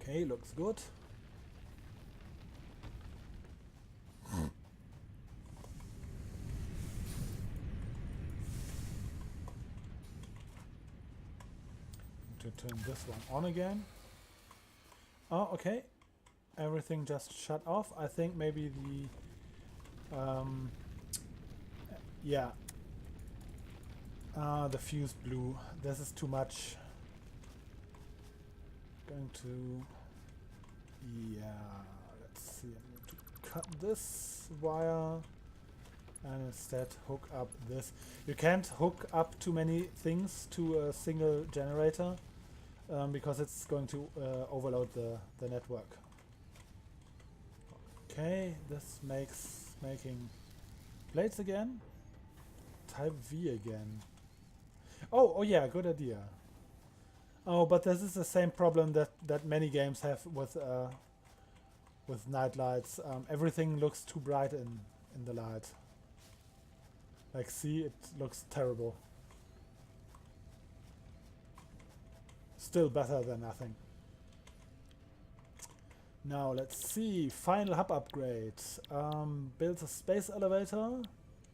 Okay, looks good. To turn this one on again. Oh, okay. Everything just shut off. I think maybe the yeah. The fuse blew. This is too much. Going to, yeah, let's see. I'm going to cut this wire and instead hook up this. You can't hook up too many things to a single generator because it's going to overload the network. Okay, this makes making plates again. Type V again. Oh yeah, good idea. Oh, but this is the same problem that many games have with night lights. Everything looks too bright in the light. Like, see, it looks terrible. Still better than nothing. Now let's see, final hub upgrade. Build a space elevator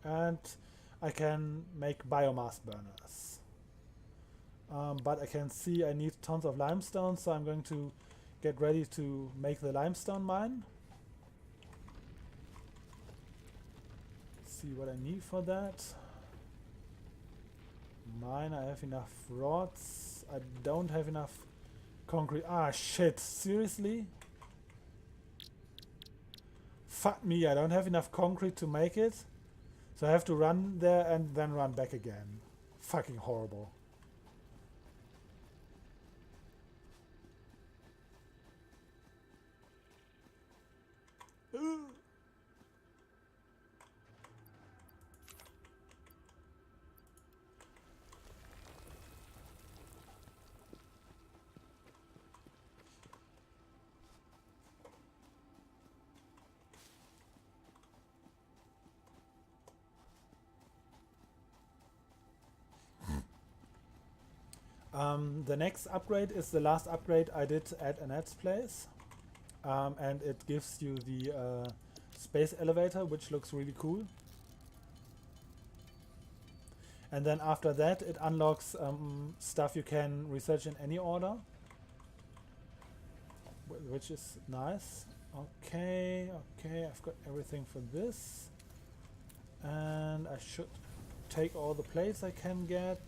and I can make biomass burners. But I can see I need tons of limestone, so I'm going to get ready to make the limestone mine. See what I need for that. Mine, I have enough rods. I don't have enough concrete. Ah, shit, seriously? Fuck me, I don't have enough concrete to make it. So I have to run there and then run back again. Fucking horrible. The next upgrade is the last upgrade I did at Annette's place. And it gives you the space elevator, which looks really cool. And then after that it unlocks stuff you can research in any order, which is nice. Okay, I've got everything for this. And I should take all the plates I can get.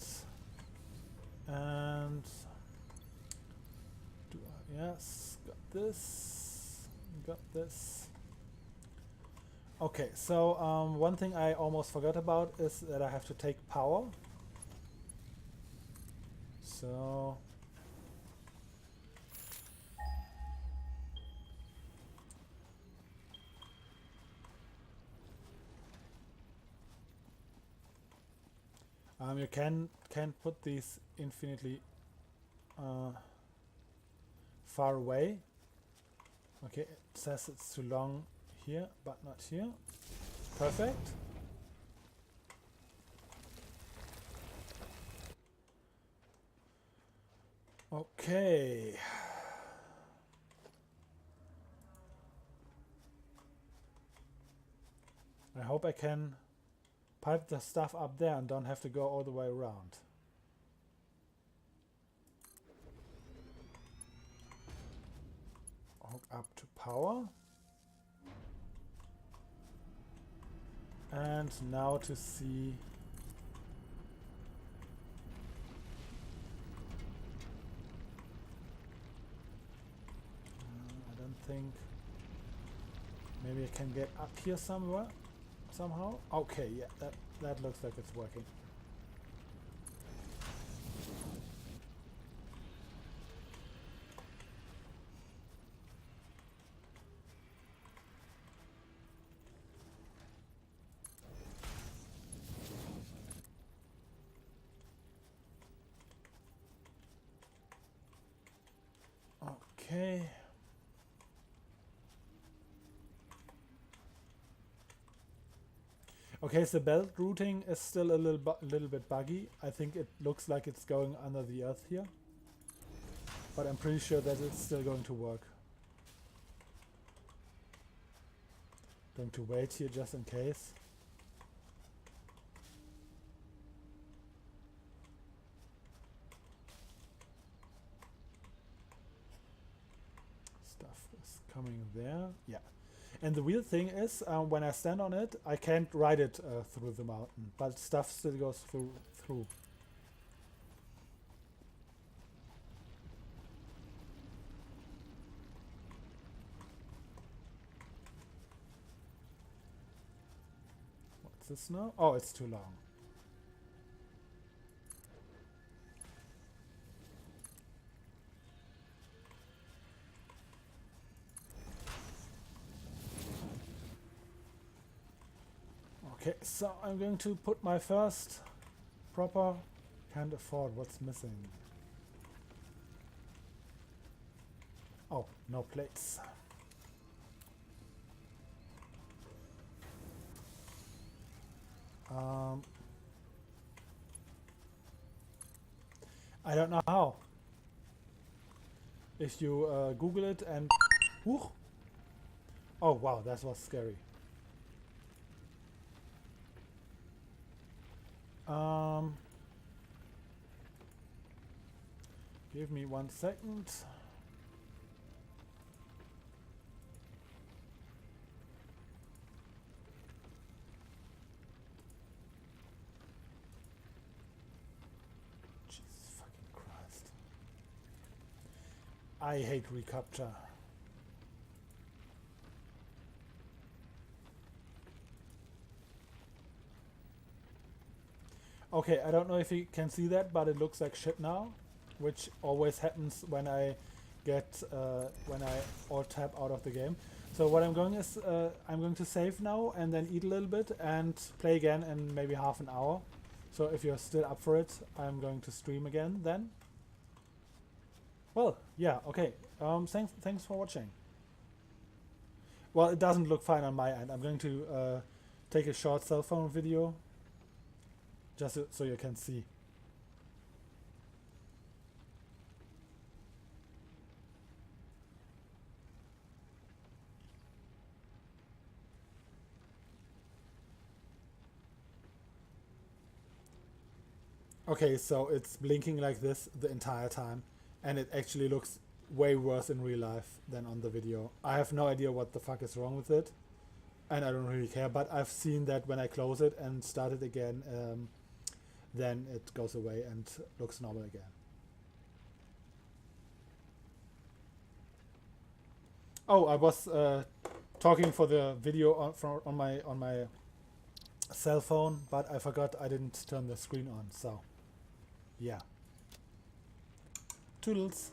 And yes, got this. Okay, so one thing I almost forgot about is that I have to take power. So you can put these infinitely far away. Okay, it says it's too long here, but not here. Perfect. Okay. I hope I can pipe the stuff up there and don't have to go all the way around. Hook up to power. And now to see I don't think maybe I can get up here somewhere somehow. Okay, yeah, that looks like it's working. Okay. Okay, so belt routing is still a little bit buggy. I think it looks like it's going under the earth here, but I'm pretty sure that it's still going to work. Going to wait here just in case. Stuff is coming there. Yeah. And the weird thing is, when I stand on it, I can't ride it through the mountain, but stuff still goes through. What's this now? Oh, it's too long. Okay, so I'm going to put my first proper, can't afford what's missing. Oh, no plates. I don't know how. If you Google it and... Whew. Oh wow, that was scary. Give me 1 second. Jesus fucking Christ. I hate reCAPTCHA. Okay, I don't know if you can see that, but it looks like shit now, which always happens when I get when I alt tab out of the game. So what I'm going is I'm going to save now and then eat a little bit and play again in maybe half an hour. So if you're still up for it, I'm going to stream again then. Well, yeah, okay. Thanks for watching. Well, it doesn't look fine on my end. I'm going to take a short cell phone video just so you can see. Okay, so it's blinking like this the entire time, and it actually looks way worse in real life than on the video. I have no idea what the fuck is wrong with it, and I don't really care, but I've seen that when I close it and start it again, then it goes away and looks normal again. Oh, I was talking for the video on my cell phone, but I forgot I didn't turn the screen on, so yeah. Toodles.